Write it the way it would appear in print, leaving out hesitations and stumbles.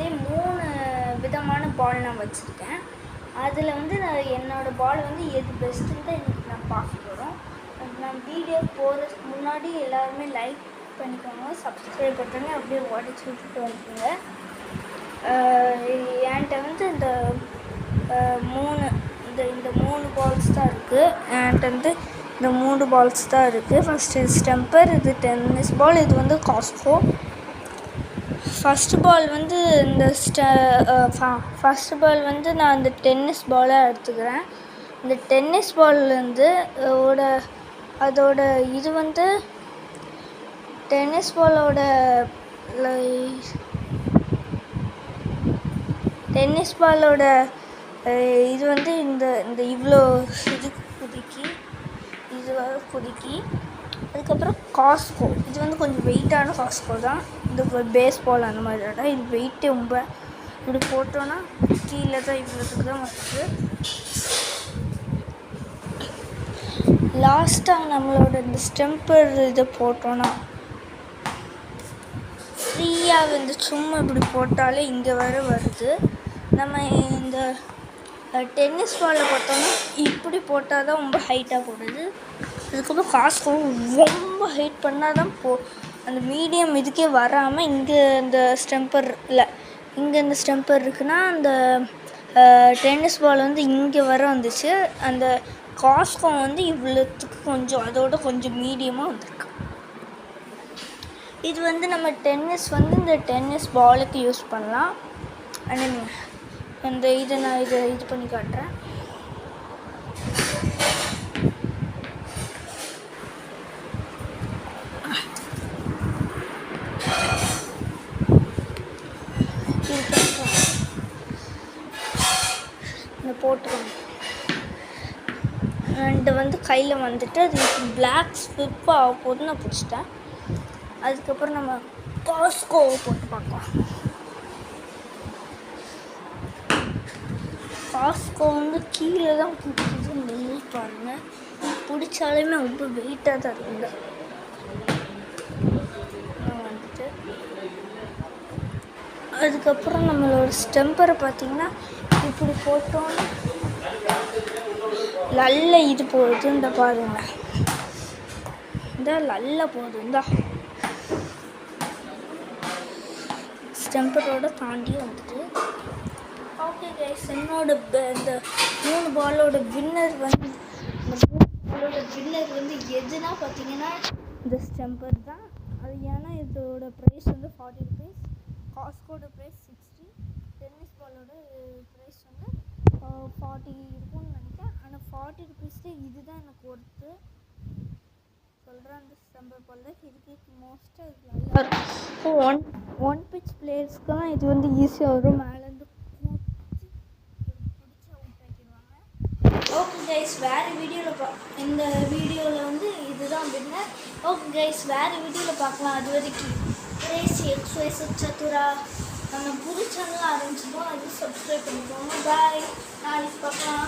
பால்ஸ்லேயே 3 விதமான பால் நான் வச்சுருக்கேன். அதில் வந்து என்னோடய பால் வந்து எது பெஸ்ட்டுன்னு தான் இன்றைக்கி நான் பார்க்க போகிறோம். நான் வீடியோ போகிறதுக்கு முன்னாடி எல்லாருமே லைக் பண்ணிக்கோங்க, சப்ஸ்கிரைப் பண்ணுறேங்க, அப்படியே உடச்சி விட்டுட்டு வந்துடுங்க. என்கிட்ட வந்து இந்த 3 பால்ஸ் தான் இருக்குது. என்கிட்ட வந்து இந்த 3 பால்ஸ் தான் இருக்குது. ஃபஸ்ட்டு ஸ்டெம்பர், இது டென்னிஸ் பால், இது வந்து காஸ்கோ. ஃபஸ்ட்டு பால் வந்து ஃபஸ்ட்டு பால் வந்து நான் இந்த டென்னிஸ் பாலாக எடுத்துக்கிறேன். இந்த டென்னிஸ் பால்லேருந்து அதோட இது வந்து டென்னிஸ் பாலோட இது வந்து இந்த இவ்வளோ குதிக்கி அதுக்கப்புறம் காஸ்கோ. இது வந்து கொஞ்சம் வெயிட்டான காஸ்கோ தான். இது பேஸ் பால் அந்த மாதிரி தான். இது வெயிட்டே ரொம்ப இப்படி போட்டோன்னா கீழே தான் இவ்வளோத்துக்கு தான் வருது. லாஸ்ட்டாக நம்மளோட இந்த ஸ்டெம்பர் இதை போட்டோன்னா ஃப்ரீயாக வந்து சும்மா இப்படி போட்டாலே இங்கே வருது. நம்ம இந்த டென்னிஸ் பாலில் போட்டோம்னா இப்படி போட்டால் தான் ரொம்ப ஹைட்டாக போடுது. அதுக்கப்புறம் காஸ்கோ ரொம்ப ஹைட் பண்ணால் தான் அந்த மீடியம் இதுக்கே வராமல் இங்கே இந்த ஸ்டெம்பர் இருக்குன்னா அந்த டென்னிஸ் பால் வந்து இங்கே வந்துச்சு. அந்த காஸ்கோ வந்து இவ்வளோத்துக்கு கொஞ்சம் அதோட கொஞ்சம் மீடியமாக வந்திருக்கு. இது வந்து நம்ம இந்த டென்னிஸ் பாலுக்கு யூஸ் பண்ணலாம். அந்த இதை நான் இது பண்ணி காட்டுறேன். போட்டுருவோம். அண்டு வந்து கையில் வந்துட்டு அது பிளாக் ஸ்லிப் ஆக போது நான் பிடிச்சிட்டேன். அதுக்கப்புறம் நம்ம காஸ்கோவை போட்டு பார்க்கலாம். காஸ்கோ வந்து கீழே தான் பிடிச்சது. நெல் பாருங்கள், பிடிச்சாலுமே ரொம்ப வெயிட்டாக தான் இருக்குங்க. வந்துட்டு அதுக்கப்புறம் நம்மளோட ஸ்டெம்பரை பார்த்திங்கன்னா இப்படி போட்டோன்னா நல்ல இது போகுது. இந்த பாருங்க, இந்த நல்ல போகுது. இந்த ஸ்டெம்பரோட தாண்டி வந்துட்டு ஓகே கைஸ், என்னோட இந்த 3 பாலோட வின்னர் வந்து எதுனா பார்த்தீங்கன்னா இந்த ஸ்டெம்பர் தான். அது ஏன்னா இதோட ப்ரைஸ் வந்து 40 rupees, காஸ்கோட ப்ரைஸ் 60, டென்னிஸ் பாலோட ப்ரைஸ் வந்து 40 இருக்கும்னு நினைக்கிறேன். ஆனால் 40 rupeesல இதுதான் எனக்கு ஒர்த்து சொல்கிறேன். அந்த ஸ்டெம்பர் பால் தான் இதுக்கு மோஸ்ட்டாக இது நல்லா இருக்கும். ஒன் பிச் பிளேயர்ஸ்க்கெல்லாம் இது வந்து ஈஸியாக வரும். மேலேருந்து பிடிச்சி அவுட் ஆக்கிடுவாங்க. ஓகே கைஸ், இந்த வீடியோவில் வந்து இதுதான் வின்னர். ஓகே கைஸ், வேறு வீடியோவில் பார்க்கலாம். அது வரைக்கும் ரேசி எக்ஸ்வைஸ் சத்துரா நம்ம புது சேனல் ஆரம்பிச்சிருக்கோம். அது சப்ஸ்கிரைப் பண்ணிக்கோங்க. பாய், நாளைக்கு பார்க்கலாம்.